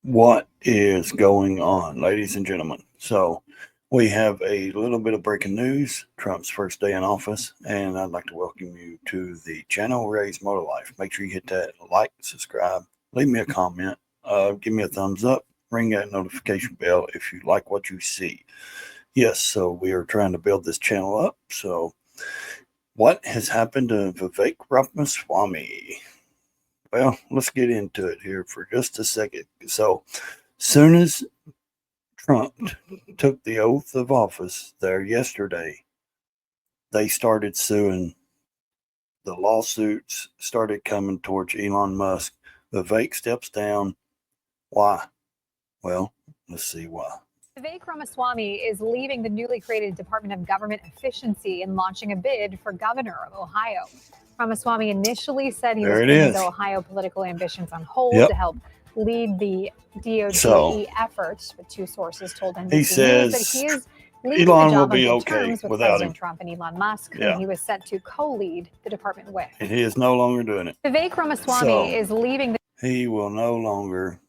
What is going on, ladies and gentlemen? So, we have a little bit of breaking news. Trump's first day in office, and I'd like to welcome you to the channel Ray's Motor Life. Make sure you hit that like, subscribe, leave me a comment, give me a thumbs up, ring that notification bell if you like what you see. Yes, so we are trying to build this channel up. So, what has happened to Vivek Ramaswamy? Well, let's get into it here for just a second. So, soon as Trump took the oath of office there yesterday, they started suing. The lawsuits started coming towards Elon Musk. Vivek steps down. Why? Well, let's see why. Vivek Ramaswamy is leaving the newly created Department of Government Efficiency and launching a bid for governor of Ohio. Ramaswamy initially said he was putting the Ohio political ambitions on hold to help lead the DOGE effort, but two sources told NBC News that he is leaving the job on good terms with President Trump and Elon Musk, whom he was set to co-lead the department with. And he is no longer doing it. Vivek Ramaswamy is leaving. He will no longer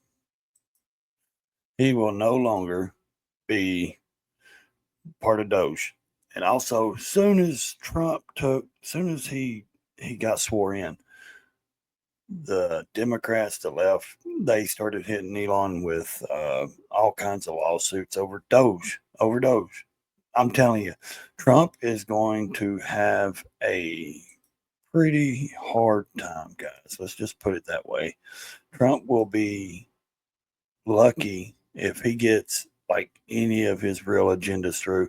be part of Doge. And also, soon as he got sworn in, the Democrats, the left, they started hitting Elon with all kinds of lawsuits over Doge. I'm telling you, Trump is going to have a pretty hard time, guys. Let's just put it that way. Trump will be lucky if he gets like any of his real agendas through,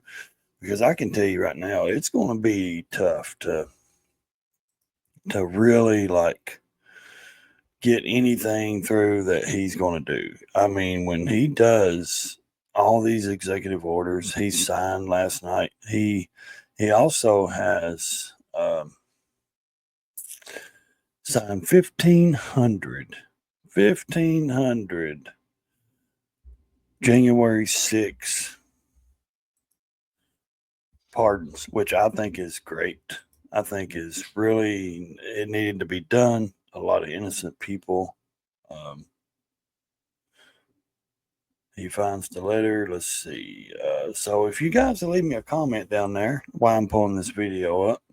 because I can tell you right now, it's going to be tough to really like get anything through that he's going to do. I mean, when he does all these executive orders he signed last night, he also has signed 1,500 January 6 pardons, which I think is great. I think is really, it needed to be done. A lot of innocent people. He finds the letter. Let's see. So if you guys will leave me a comment down there while I'm pulling this video up,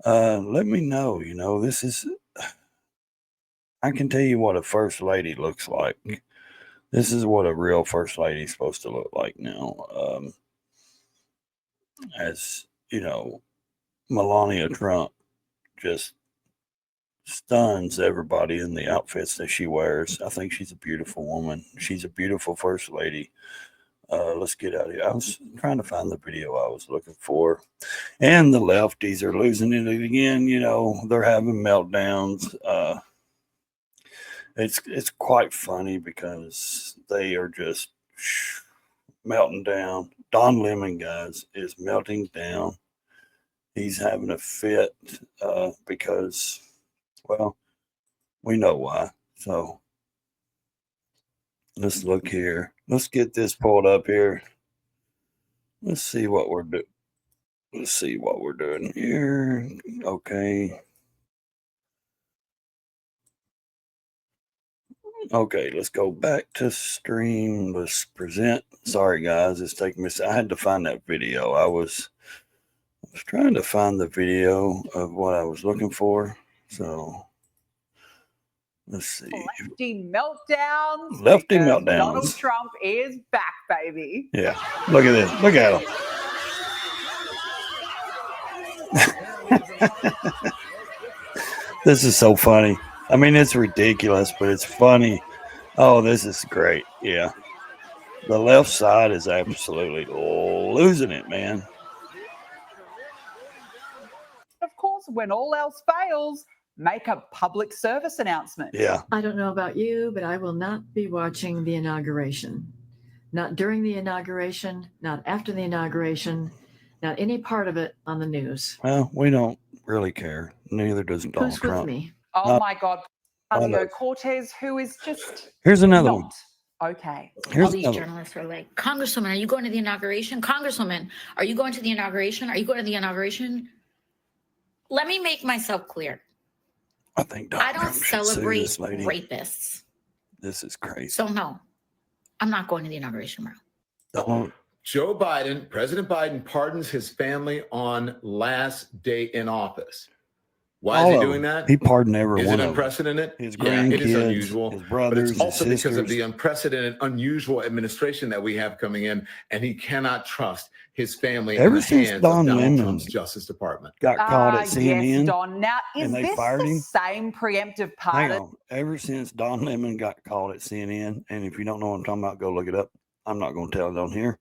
let me know. You know, this is, I can tell you what a first lady looks like. This is what a real first lady is supposed to look like now. As you know, Melania Trump just stuns everybody in the outfits that she wears. I think she's a beautiful woman. She's a beautiful first lady. Let's get out of here. I was trying to find the video I was looking for. And the lefties are losing it again. You know, they're having meltdowns. It's quite funny because they are just melting down. Don Lemon, guys, is melting down. He's having a fit because, well, we know why. So let's look here. Let's get this pulled up here. Let's see what we're doing. Let's see what we're doing here. Okay. Okay, let's go back to stream. Let's present. Sorry, guys, it's taking me. I had to find that video. I was trying to find the video of what I was looking for. So let's see. Lefty meltdowns. Donald Trump is back, baby. Yeah. Look at this. Look at him. This is so funny. I mean, it's ridiculous, but it's funny. Oh, this is great. Yeah. The left side is absolutely losing it, man. Of course, when all else fails, make a public service announcement. Yeah. I don't know about you, but I will not be watching the inauguration. Not during the inauguration, not after the inauguration, not any part of it on the news. Well, we don't really care. Neither does Donald Who's Trump. with me? Oh my God. Ocasio-Cortez, who is just Here's another one. Okay. All these journalists are like, Congresswoman, are you going to the inauguration? Congresswoman, are you going to the inauguration? Are you going to the inauguration? Let me make myself clear. I think I don't celebrate rapists. This is crazy. So no, I'm not going to the inauguration, bro. Don't. Joe Biden, President Biden pardons his family on last day in office. Why All is he of doing them. that? He pardoned every Is one it of them. unprecedented? His Yeah, it is grandkids, unusual. his But brothers, it's also his because of sisters. the unprecedented, unusual administration that we have coming in, and he cannot trust his family Ever in the since hands Don of Donald Lemon Trump's Justice Department. got caught at CNN. Yes, Don. Now, is and they this fired the him? same preemptive Hang pardon? on. Ever since Don Lemon got called at CNN, and if you don't know what I'm talking about, go look it up. I'm not going to tell it on here.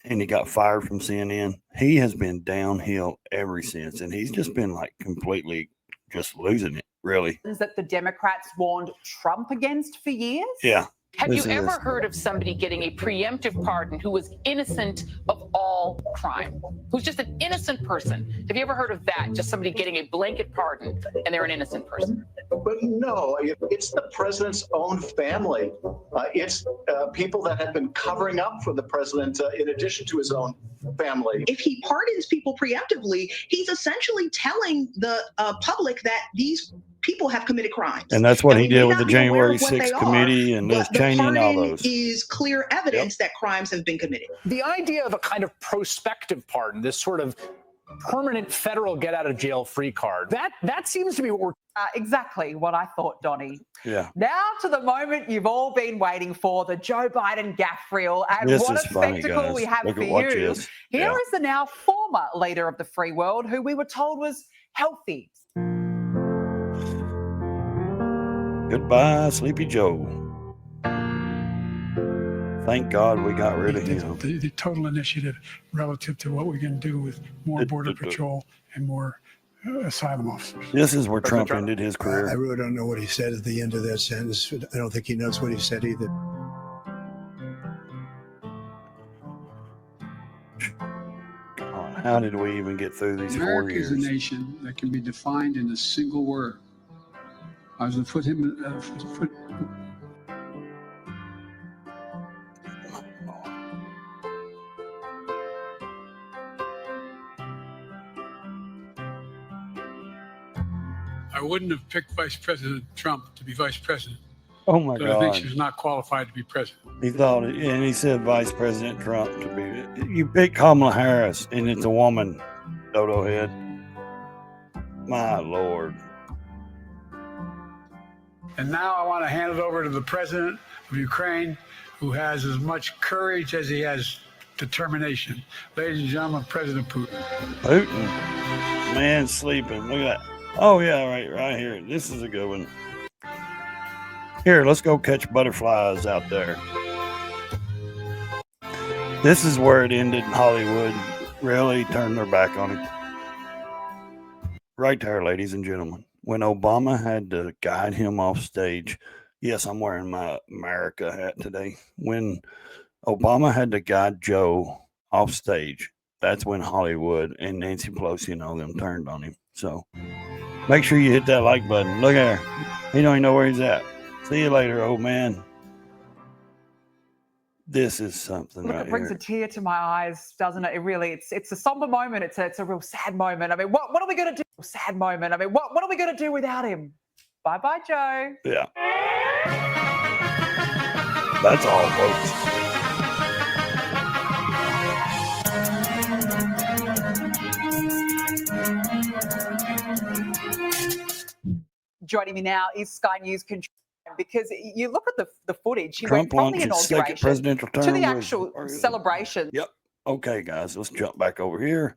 And he got fired from CNN. He has been downhill ever since. And he's just been like completely just losing it, really. That the Democrats warned Trump against for years? Yeah. Have you Listen to ever this. heard of somebody getting a preemptive pardon who was innocent of all crime, who's just an innocent person? Have you ever heard of that? Just somebody getting a blanket pardon and they're an innocent person? But no, it's the president's own family. It's people that have been covering up for the president in addition to his own family. If he pardons people preemptively, he's essentially telling the public that these people have committed crimes. And that's what Now, he we did may with the not be aware January of what they 6th are, committee and Liz but the Cheney and all pardon those. is clear evidence that crimes have been committed. The idea of a kind of prospective pardon, this sort of permanent federal get out of jail free card, that seems to be what we're Exactly what I thought, Donnie. Yeah. Now to the moment you've all been waiting for, the Joe Biden gaffe reel. And This what is a funny, spectacle guys. we have Look for at watch you. this. Here Yeah. is the now former leader of the free world, who we were told was healthy. Goodbye, Sleepy Joe. Thank God we got rid of him. The total initiative relative to what we can do with more Border Patrol and more asylum officers. This is where Trump ended his career. I really don't know what he said at the end of that sentence. I don't think he knows what he said either. God, how did we even get through these 4 America years? is a nation that can be defined in a single word. I was to put him. I wouldn't have picked Vice President Trump to be vice president. Oh my But I think God. she's not qualified to be president. He thought, and he said Vice President Trump to be. You pick Kamala Harris, and it's a woman, dodo head. My Lord. And now I want to hand it over to the president of Ukraine, who has as much courage as he has determination. Ladies and gentlemen, President Putin. Putin. Man sleeping. Look at that. Oh, yeah, right here. This is a good one. Here, let's go catch butterflies out there. This is where it ended. Hollywood really turned their back on him. Right there, ladies and gentlemen. When Obama had to guide him off stage, yes, I'm wearing my America hat today. When Obama had to guide Joe off stage, that's when Hollywood and Nancy Pelosi and all them turned on him. So make sure you hit that like button. Look there. He don't even know where he's at. See you later, old man. This is something Look, right it brings here. a tear to my eyes, doesn't it? It really, it's a somber moment. It's a real sad moment. I mean, what are we going to do? Sad moment. I mean, what are we going to do without him? Bye-bye, Joe. Yeah. That's all, folks. Joining me now is Sky News control, because you look at the footage. He Trump went from the launched his second inauguration presidential term to the with- actual celebration. Yep. Okay, guys, let's jump back over here.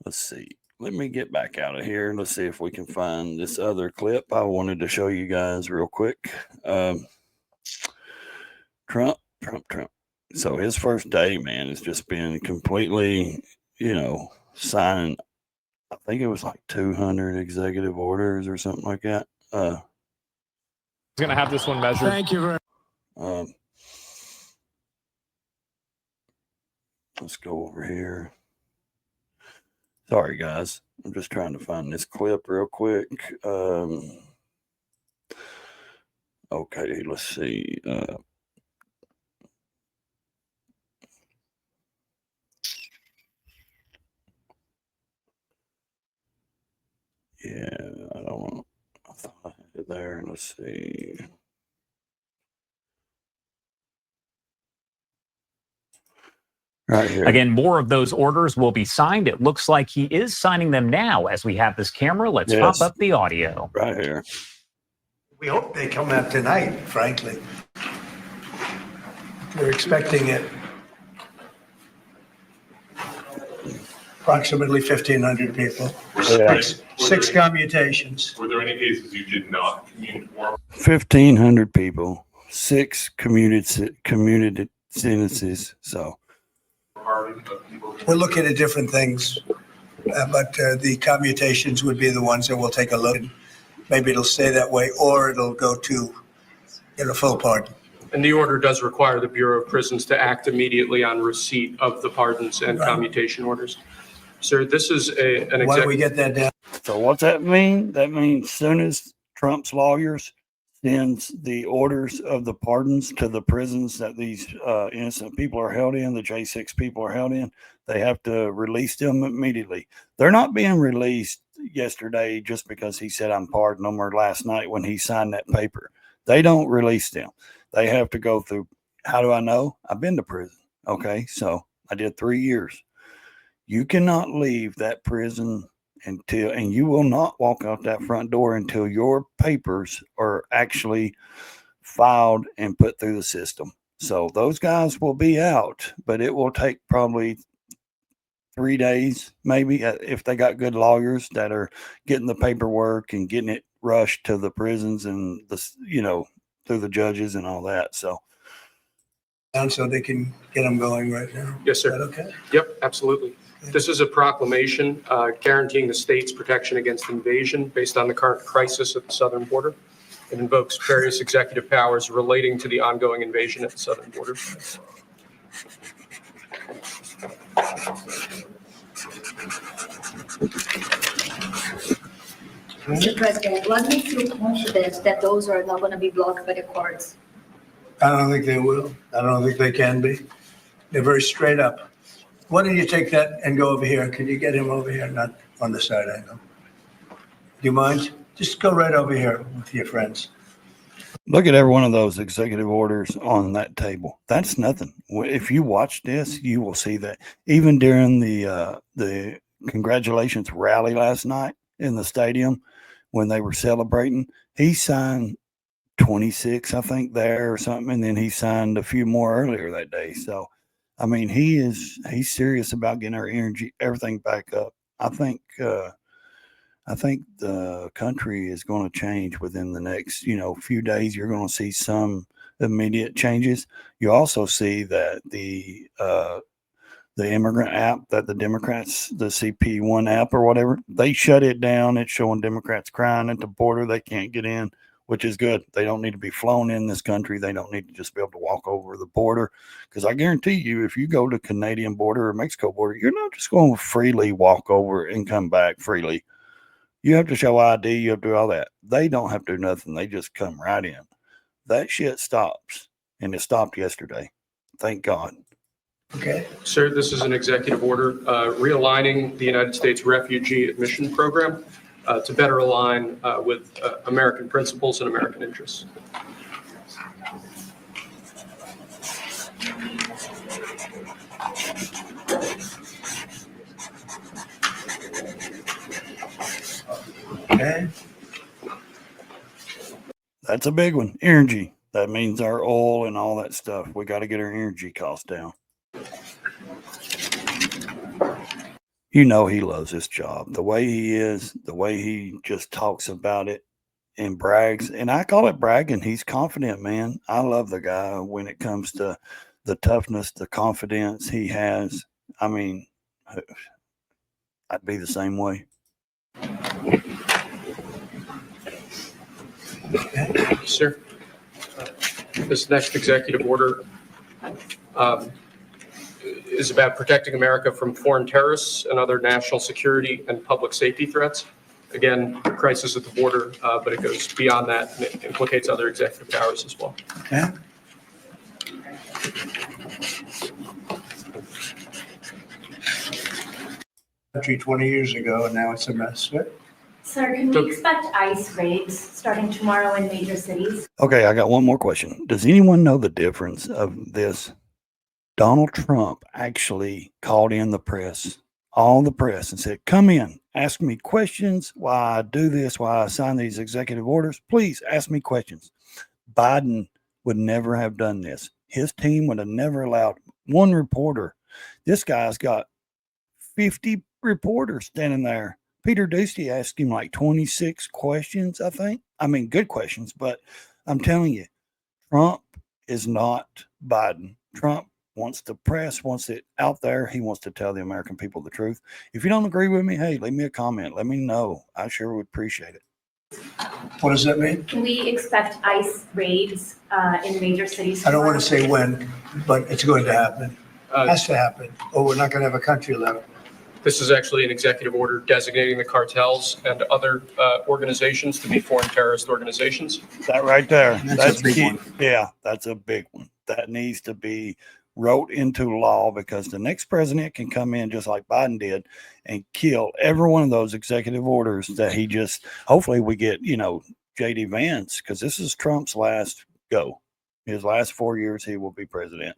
Let's see. Let me get back out of here. Let's see if we can find this other clip I wanted to show you guys real quick. Trump. So his first day, man, has just been completely, signing, I think it was like 200 executive orders or something like that. He's going to have this one measured. Thank you very much. Let's go over here. Sorry, guys. I'm just trying to find this clip real quick. Okay, let's see. Yeah, I don't want. I thought I had it there. Let's see. Right here. Again, more of those orders will be signed. It looks like he is signing them now as we have this camera. Let's pop up the audio. Right here. We hope they come out tonight, frankly. We're expecting it. Approximately 1,500 people. Yeah. Six commutations. Were there any cases you did not commute for? 1,500 people, 6 community sentences. So We're looking at different things, but the commutations would be the ones that we'll take a look at. Maybe it'll stay that way, or it'll go to full pardon. And the order does require the Bureau of Prisons to act immediately on receipt of the pardons and commutation orders. Sir, this is an Why don't we get that down? So what's that mean? That means soon as Trump's lawyers sends the orders of the pardons to the prisons that these innocent people are held in, the J6 people are held in, they have to release them immediately. They're not being released yesterday just because he said I'm pardoning them, or last night when he signed that paper. They don't release them. They have to go through. How do I know? I've been to prison. Okay, so I did 3 years. You cannot leave that prison and you will not walk out that front door until your papers are actually filed and put through the system. So those guys will be out, but it will take probably 3 days, maybe, if they got good lawyers that are getting the paperwork and getting it rushed to the prisons and through the judges and all that. So they can get them going right now. Yes, sir. Is that okay? Yep, absolutely. This is a proclamation guaranteeing the state's protection against invasion based on the current crisis at the southern border. It invokes various executive powers relating to the ongoing invasion at the southern border. Mr. President, what makes you confident that those are not going to be blocked by the courts? I don't think they will. I don't think they can be. They're very straight up. Why don't you take that and go over here? Can you get him over here, not on the side angle? Do you mind? Just go right over here with your friends. Look at every one of those executive orders on that table. That's nothing. If you watch this, you will see that. Even during the congratulations rally last night in the stadium when they were celebrating, he signed 26, I think, there or something, and then he signed a few more earlier that day. So, I mean, he's serious about getting our energy, everything back up. I think the country is going to change within the next, few days. You're going to see some immediate changes. You also see that the immigrant app that the Democrats, the CP1 app or whatever, they shut it down. It's showing Democrats crying at the border. They can't get in, which is good. They don't need to be flown in this country. They don't need to just be able to walk over the border. Because I guarantee you, if you go to Canadian border or Mexico border, you're not just going to freely walk over and come back freely. You have to show ID. You have to do all that. They don't have to do nothing. They just come right in. That shit stops. And it stopped yesterday. Thank God. Okay. Sir, this is an executive order realigning the United States Refugee Admission Program to better align with American principles and American interests. Okay. That's a big one. Energy. That means our oil and all that stuff. We got to get our energy costs down. He loves his job. The way he is, the way he just talks about it and brags. And I call it bragging. He's confident, man. I love the guy when it comes to the toughness, the confidence he has. I mean, I'd be the same way. Sir, this next executive order is about protecting America from foreign terrorists and other national security and public safety threats. Again, crisis at the border, but it goes beyond that and it implicates other executive powers as well. Okay. Country 20 years ago, and now it's a mess. Right? Sir, can we expect ICE raids starting tomorrow in major cities? Okay, I got one more question. Does anyone know the difference of this Donald Trump actually called in the press, all the press, and said, come in, ask me questions, why I do this, why I sign these executive orders. Please ask me questions. Biden would never have done this. His team would have never allowed one reporter. This guy's got 50 reporters standing there. Peter Doocy asked him like 26 questions, I think. I mean, good questions, but I'm telling you, Trump is not Biden. Trump wants the press, wants it out there. He wants to tell the American people the truth. If you don't agree with me, hey, leave me a comment. Let me know. I sure would appreciate it. What does that mean? Can we expect ICE raids in major cities? I don't want to say when, but it's going to happen. It has to happen, or we're not going to have a country left. This is actually an executive order designating the cartels and other organizations to be foreign terrorist organizations. That right there. That's a big key. one. Yeah, that's a big one. That needs to be wrote into law, because the next president can come in just like Biden did and kill every one of those executive orders that he just, hopefully we get, JD Vance, because this is Trump's last go. His last 4 years, he will be president.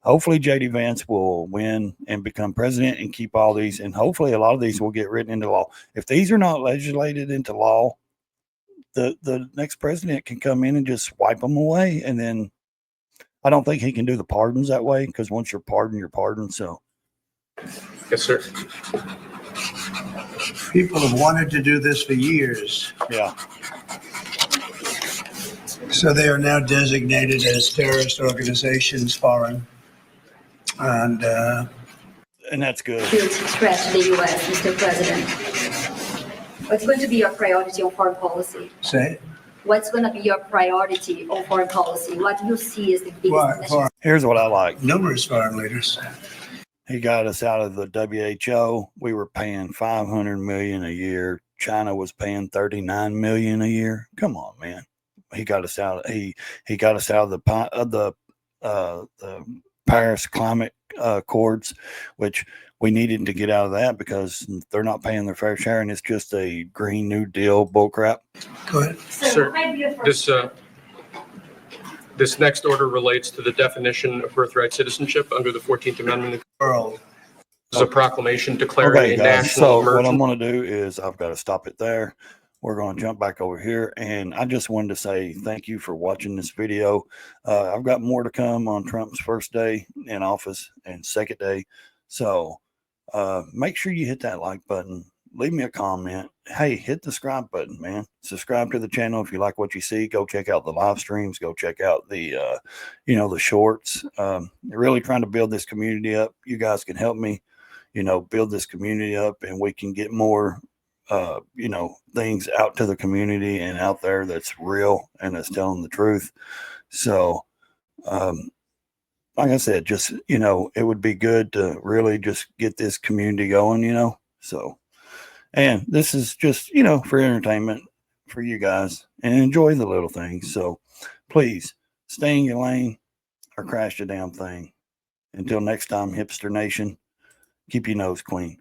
Hopefully JD Vance will win and become president and keep all these. And hopefully a lot of these will get written into law. If these are not legislated into law, the next president can come in and just wipe them away. And then I don't think he can do the pardons that way, because once you're pardoned, you're pardoned. So, yes, sir. People have wanted to do this for years. Yeah. So they are now designated as terrorist organizations, foreign. And that's good. To stretch the U.S., Mr. President. What's going to be your priority on foreign policy? Say? What's going to be your priority on foreign policy? What do you see as the biggest mission? Here's what I like. Numerous foreign leaders. He got us out of the WHO. We were paying $500 million a year. China was paying $39 million a year. Come on, man. He got us out. He got us out of the Paris climate accords, which we needed to get out of that because they're not paying their fair share, and it's just a Green New Deal bullcrap. Go ahead. Sir, this next order relates to the definition of birthright citizenship under the 14th Amendment. World. This is a proclamation declaring a Guys, so national what I'm emergency. going to do is I've got to stop it there. We're going to jump back over here, and I just wanted to say thank you for watching this video. I've got more to come on Trump's first day in office and second day. So make sure you hit that like button. Leave me a comment. Hey, hit the subscribe button, man. Subscribe to the channel if you like what you see. Go check out the live streams. Go check out the, the shorts. Really trying to build this community up. You guys can help me, build this community up, and we can get more things out to the community and out there that's real and that's telling the truth. So, like I said, just, it would be good to really just get this community going, so, and this is just, for entertainment for you guys, and enjoy the little things. So please stay in your lane or crash the damn thing. Until next time, Hipster Nation, keep your nose clean.